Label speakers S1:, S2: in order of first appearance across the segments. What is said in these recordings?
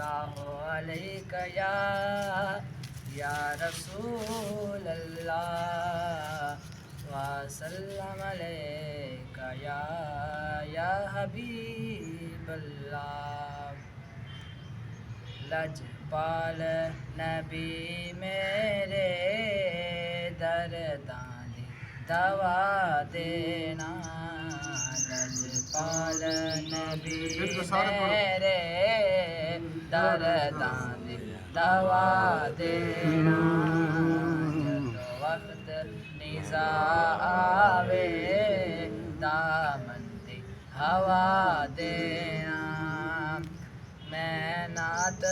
S1: सल्लल्लाहु अलैका या रसूल अल्लाह व सल्लम अलैका या हबीब अल्लाह। लजपाल नबी मेरे दर्दां दी दवा देना। लजपाल नबी मेरे दर्दां दी दवा देना। जदों वक्त निज़ा आवे दामन दी हवा देना। मैं नात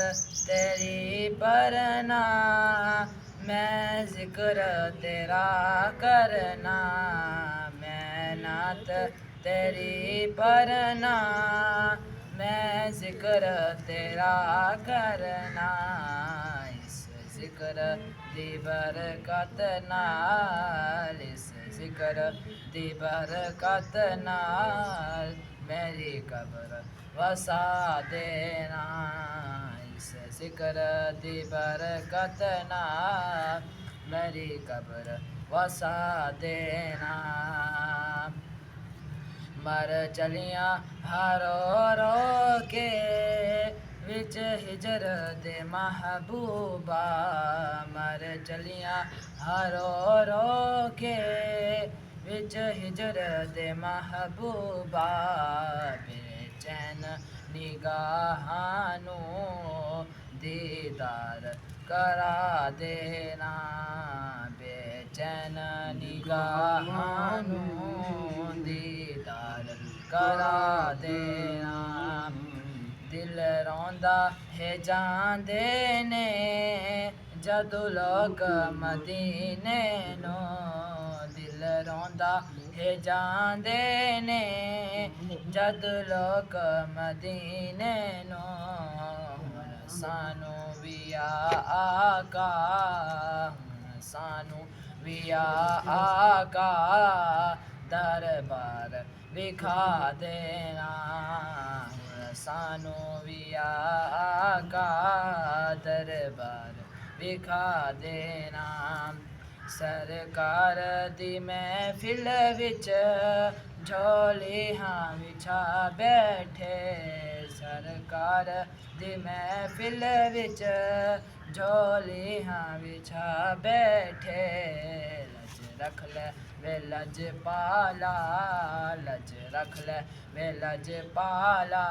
S1: तेरी पढ़ना, मैं जिक्र तेरा करना। मैं नात तेरी पढ़ना, मैं जिक्र तेरा करना। इस जिक्र दी बरकत नाल, इस जिक्र दी बरकत नाल मेरी कब्र वसा देना। इस जिक्र दी बरकत नाल मेरी कब्र वसा देना। मर चलियां हारो रो के विच हिजर दे महबूबा। मर चलियां हारो रो के विच हिजर दे महबूबा। बेचैन निगाहां नू दीदार करा देना। बेचैन निगाहां नू दीदार करा देना। दिल रोंदा है जांदे ने जदों लोग मदीने नो। दिल रोंदा है जांदे ने जद लोग मदीने नो। हुण सानू भी आका, हुण सानू भी आका दरबार विखा देना। हुण सानू भी आका दरबार विखा देना। सरकार दी महफिल विच झोली हाँ विछा बैठे। सरकार दी महफिल विच झोली हाँ विछा बैठे। लज रख ले वे लजपाला, लज रख ले वे लजपाला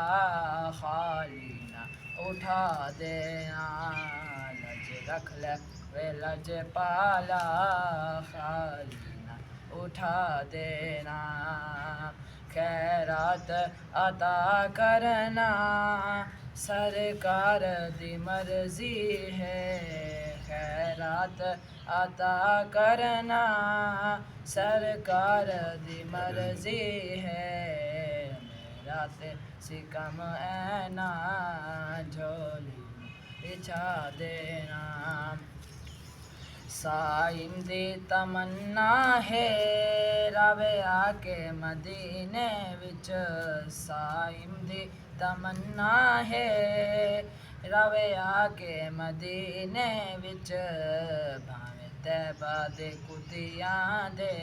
S1: खाली ना उठा देना। लज रख ले वे लजपाला खाली ना उठा देना। खैरात अता करना सरकार दी मर्जी है। खैरात अता करना सरकार दी मर्जी है। मेरा ते सिकम ऐना झोली बिछा देना। साइम दी तमन्ना है रवे आके मदीने विच। साइम दी तमन्ना है रवे आके मदीने विच। भावें तैबा दे कुतियां दे,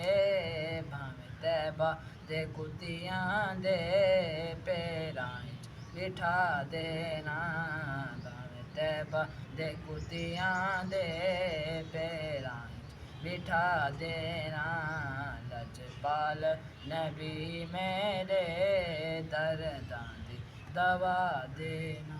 S1: भावें तैबा दे कुतियां दे पैरां विच बिठा देना। भावें तैबा दे कुतियां दे पैरां विच बिठा देना। लजपाल नबी मेरे दर्दां दी दवा देना।